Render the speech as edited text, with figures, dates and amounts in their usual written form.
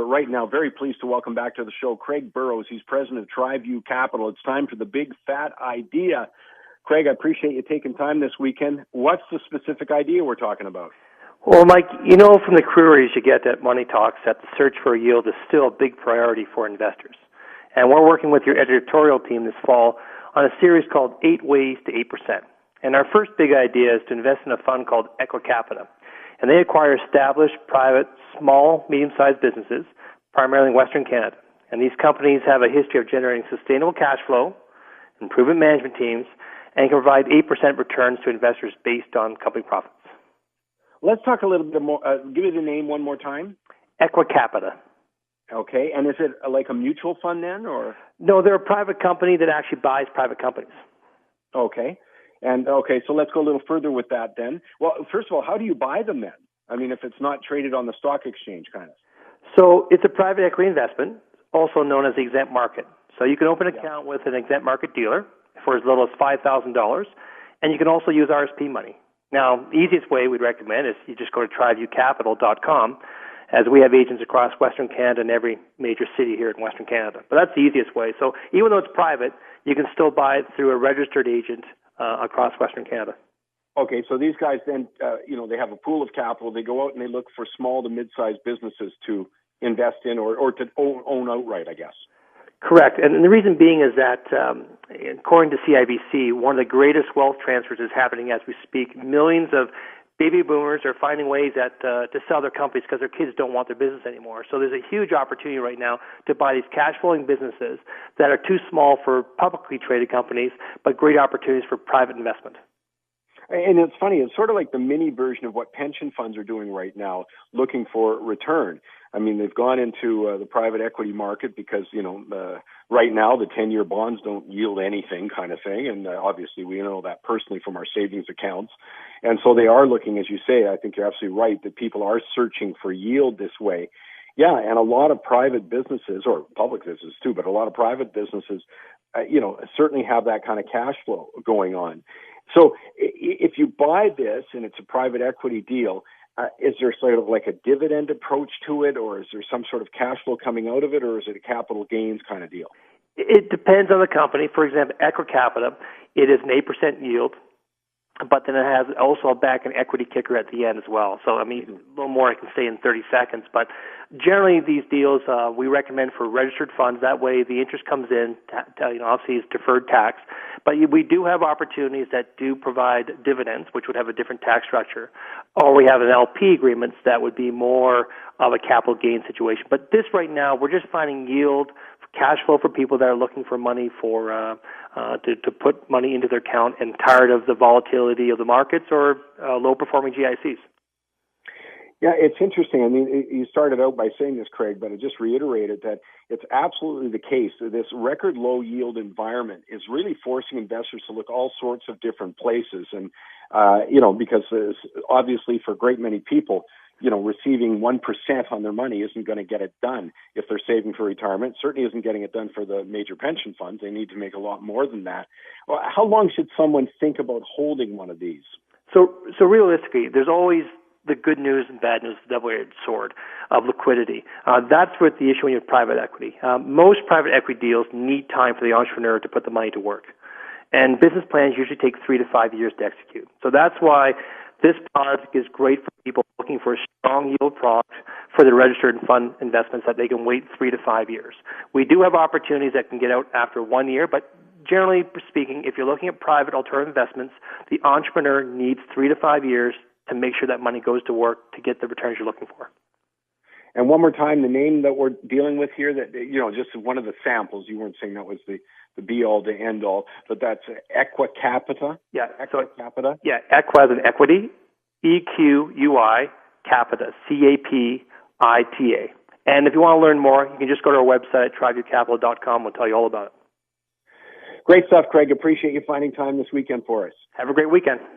But right now, very pleased to welcome back to the show Craig Burrows. He's president of TriView Capital. It's time for the big fat idea. Craig, I appreciate you taking time this weekend. What's the specific idea we're talking about? Well, Mike, you know from the queries you get at Money Talks that the search for a yield is still a big priority for investors. And we're working with your editorial team this fall on a series called 8 Ways to 8%. And our first big idea is to invest in a fund called Equicapita. And they acquire established, private, small, medium-sized businesses, primarily in Western Canada. And these companies have a history of generating sustainable cash flow, improvement management teams, and can provide 8% returns to investors based on company profits. Let's talk a little bit more. Give me the name one more time. Equicapita. Okay, and is it like a mutual fund then, or? No, they're a private company that actually buys private companies. Okay, so let's go a little further with that then. Well, first of all, how do you buy them then? I mean, if it's not traded on the stock exchange, kind of. So it's a private equity investment, also known as the Exempt market. So you can open an account with an Exempt market dealer for as little as $5,000, and you can also use RSP money. Now, the easiest way we'd recommend is you just go to TriViewCapital.com, as we have agents across Western Canada and every major city here in Western Canada. But that's the easiest way. So even though it's private, you can still buy it through a registered agent across Western Canada. Okay, so these guys then, they have a pool of capital. They go out and they look for small to mid-sized businesses to invest in or to own outright, I guess. Correct. And the reason being is that, according to CIBC, one of the greatest wealth transfers is happening as we speak. Millions of baby boomers are finding ways to sell their companies because their kids don't want their business anymore. So there's a huge opportunity right now to buy these cash-flowing businesses that are too small for publicly traded companies, but great opportunities for private investment. And it's funny, it's sort of like the mini version of what pension funds are doing right now, looking for return. I mean, they've gone into the private equity market because, right now the 10-year bonds don't yield anything kind of thing. And obviously we know that personally from our savings accounts. And so they are looking, as you say, I think you're absolutely right, that people are searching for yield this way. Yeah, and a lot of private businesses, or public businesses too, but a lot of private businesses, certainly have that kind of cash flow going on. So if you buy this and it's a private equity deal, is there sort of like a dividend approach to it, or is there some sort of cash flow coming out of it, or is it a capital gains kind of deal? It depends on the company. For example, Equicapita, it is an 8% yield, but then it has also back an equity kicker at the end as well. So, I mean, a little more I can say in 30 seconds. But generally, these deals we recommend for registered funds. That way, the interest comes in. Obviously, it's deferred tax. But we do have opportunities that do provide dividends, which would have a different tax structure. Or we have an LP agreements that would be more of a capital gain situation. But this right now, we're just finding yield, cash flow for people that are looking for money to put money into their account and tired of the volatility of the markets or low-performing GICs. Yeah, it's interesting. I mean, you started out by saying this, Craig, but I just reiterated that it's absolutely the case. This record low yield environment is really forcing investors to look all sorts of different places. And, because obviously for a great many people, receiving 1% on their money isn't going to get it done if they're saving for retirement. Certainly isn't getting it done for the major pension funds. They need to make a lot more than that. Well, how long should someone think about holding one of these? So realistically, there's always the good news and bad news, the double-edged sword of liquidity. That's what the issue when you have private equity. Most private equity deals need time for the entrepreneur to put the money to work. And business plans usually take 3 to 5 years to execute. So that's why this product is great for people looking for a strong yield product for the registered fund investments that they can wait 3 to 5 years. We do have opportunities that can get out after 1 year, but generally speaking, if you're looking at private alternative investments, the entrepreneur needs 3 to 5 years to make sure that money goes to work to get the returns you're looking for. And one more time, the name that we're dealing with here, that just one of the samples, you weren't saying that was the be-all, the end-all, but that's Equicapita? Yeah. Equicapita? Yeah, Equi as in equity, EQUI, Capita, CAPITA. And if you want to learn more, you can just go to our website at TriViewCapital.com. We'll tell you all about it. Great stuff, Craig. Appreciate you finding time this weekend for us. Have a great weekend.